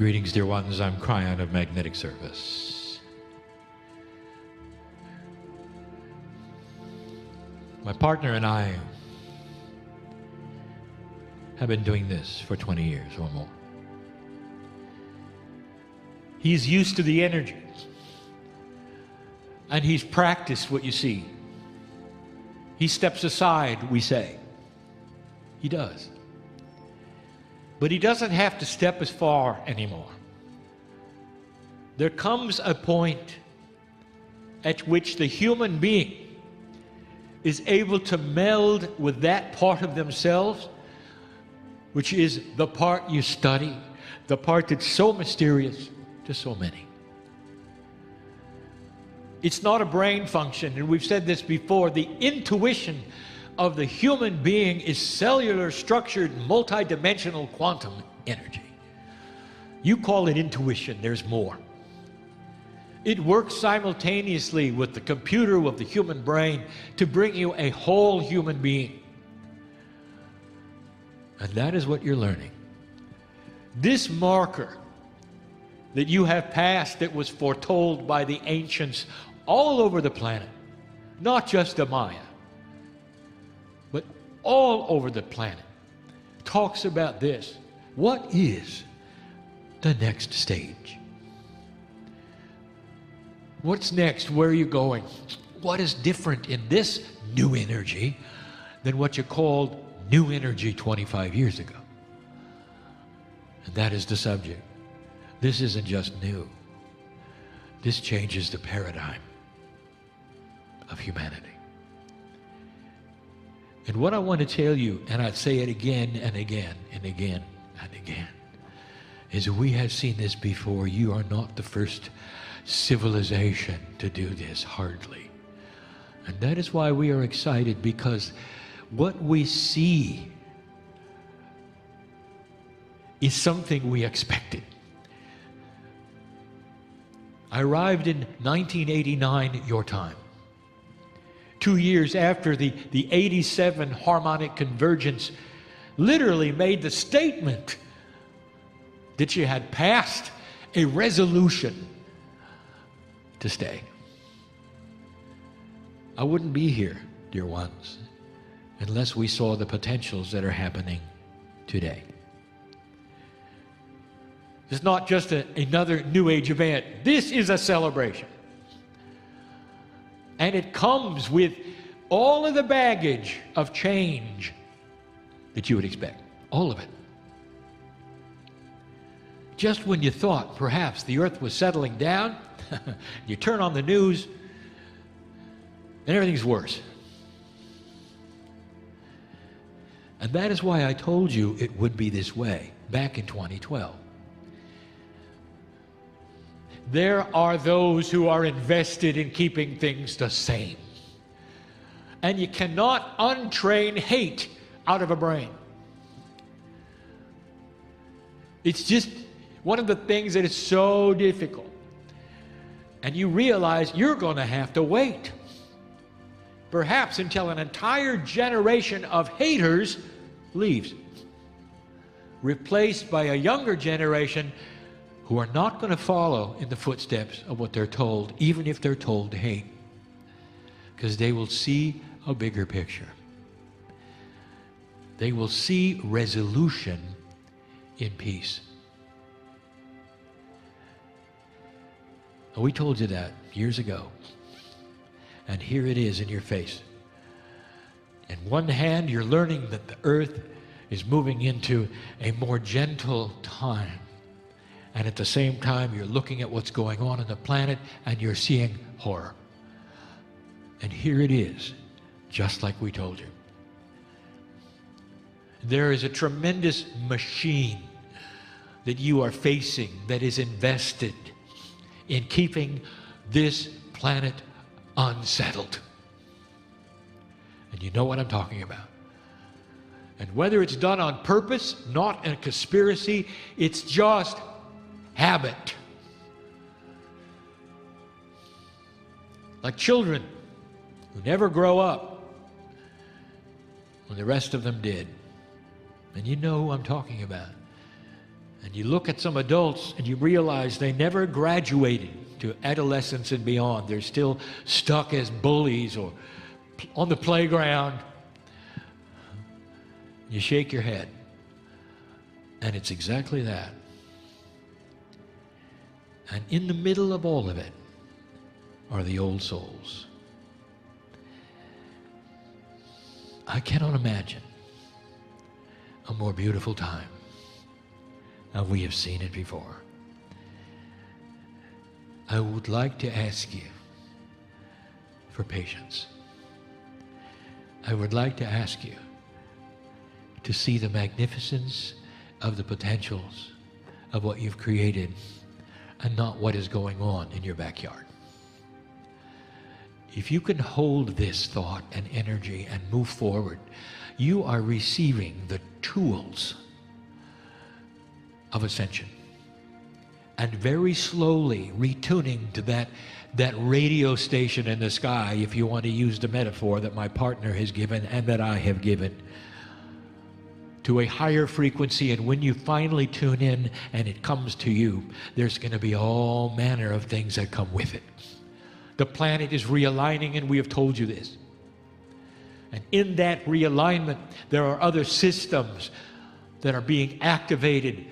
Greetings, dear ones. I'm Kryon of Magnetic Service. My partner and I have been doing this for 20 years or more. He's used to the energy, and he's practiced what you see. He steps aside, we say. He does. But he doesn't have to step as far anymore. There comes a point at which the human being is able to meld with that part of themselves, which is the part you study, the part that's so mysterious to so many. It's not a brain function, and we've said this before. The intuition of the human being is cellular structured, multidimensional quantum energy. You call it intuition, there's more. It works simultaneously with the computer of the human brain to bring you a whole human being. And that is what you're learning. This marker that you have passed, that was foretold by the ancients all over the planet, not just the Maya, but all over the planet, talks about this. What is the next stage? What's next? Where are you going? What is different in this new energy than what you called new energy 25 years ago? And that is the subject. This isn't just new. This changes the paradigm of humanity. And what I want to tell you, and I'd say it again and again and again and again, is we have seen this before. You are not the first civilization to do this, hardly. And that is why we are excited, because what we see is something we expected. I arrived in 1989, your time. 2 years after the 87 harmonic convergence literally made the statement that you had passed a resolution to stay. I wouldn't be here, dear ones, unless we saw the potentials that are happening today. It's not just another New Age event. This is a celebration. And it comes with all of the baggage of change that you would expect. All of it. Just when you thought perhaps the earth was settling down, you turn on the news and everything's worse. And that is why I told you it would be this way back in 2012. There are those who are invested in keeping things the same. And you cannot untrain hate out of a brain. It's just one of the things that is so difficult. And you realize you're going to have to wait, perhaps until an entire generation of haters leaves, replaced by a younger generation who are not going to follow in the footsteps of what they're told, even if they're told to hate, because they will see a bigger picture. They will see resolution in peace. We told you that years ago, and here it is in your face. In one hand, you're learning that the earth is moving into a more gentle time. And at the same time, you're looking at what's going on in the planet and you're seeing horror. And here it is, just like we told you. There is a tremendous machine that you are facing that is invested in keeping this planet unsettled. And you know what I'm talking about. And whether it's done on purpose, not in a conspiracy, it's just habit. Like children who never grow up when the rest of them did. And you know who I'm talking about. And you look at some adults and you realize they never graduated to adolescence and beyond. They're still stuck as bullies or on the playground. You shake your head. And it's exactly that. And in the middle of all of it are the old souls. I cannot imagine a more beautiful time. And we have seen it before. I would like to ask you for patience. I would like to ask you to see the magnificence of the potentials of what you've created and not what is going on in your backyard. If you can hold this thought and energy and move forward, you are receiving the tools of ascension and very slowly retuning to that radio station in the sky, if you want to use the metaphor that my partner has given and that I have given, to a higher frequency. And when you finally tune in and it comes to you, there's going to be all manner of things that come with it. The planet is realigning, and we have told you this. And in that realignment, there are other systems that are being activated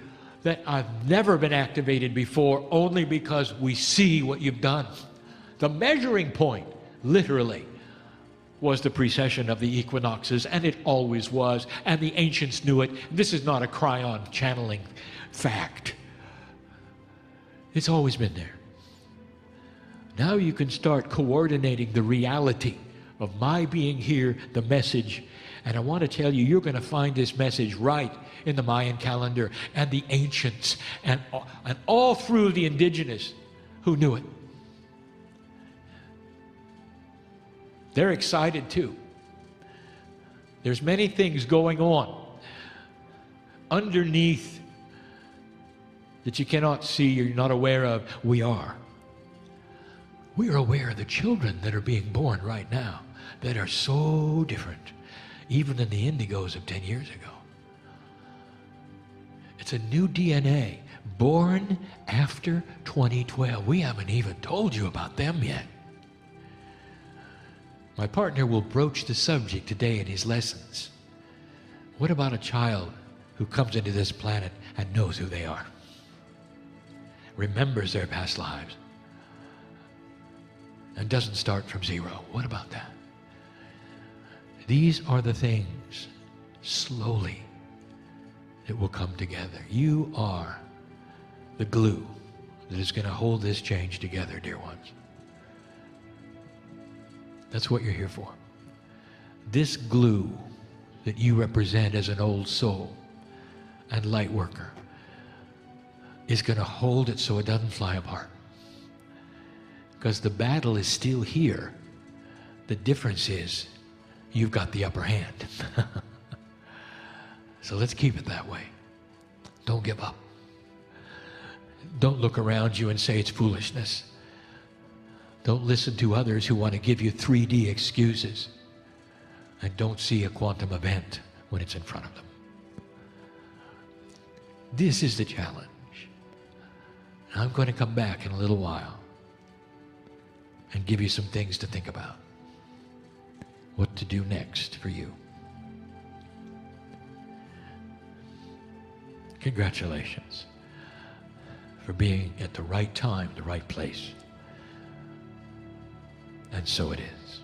that have never been activated before, only because we see what you've done. The measuring point, literally, was the precession of the equinoxes, and it always was, and the ancients knew it. This is not a Kryon channeling fact. It's always been there. Now you can start coordinating the reality of my being here, the message. And I want to tell you, you're going to find this message right in the Mayan calendar and the ancients and all through the indigenous who knew it. They're excited too. There's many things going on underneath that you cannot see, you're not aware of. We are. We are aware of the children that are being born right now that are so different, even than the indigos of 10 years ago. It's a new DNA born after 2012. We haven't even told you about them yet. My partner will broach the subject today in his lessons. What about a child who comes into this planet and knows who they are? Remembers their past lives and doesn't start from zero. What about that? These are the things, slowly, that will come together. You are the glue that is going to hold this change together, dear ones. That's what you're here for. This glue that you represent as an old soul and light worker is going to hold it so it doesn't fly apart. Because the battle is still here. The difference is you've got the upper hand. So let's keep it that way. Don't give up. Don't look around you and say it's foolishness. Don't listen to others who want to give you 3D excuses. And don't see a quantum event when it's in front of them. This is the challenge. And I'm going to come back in a little while and give you some things to think about. What to do next for you. Congratulations for being at the right time, the right place. And so it is.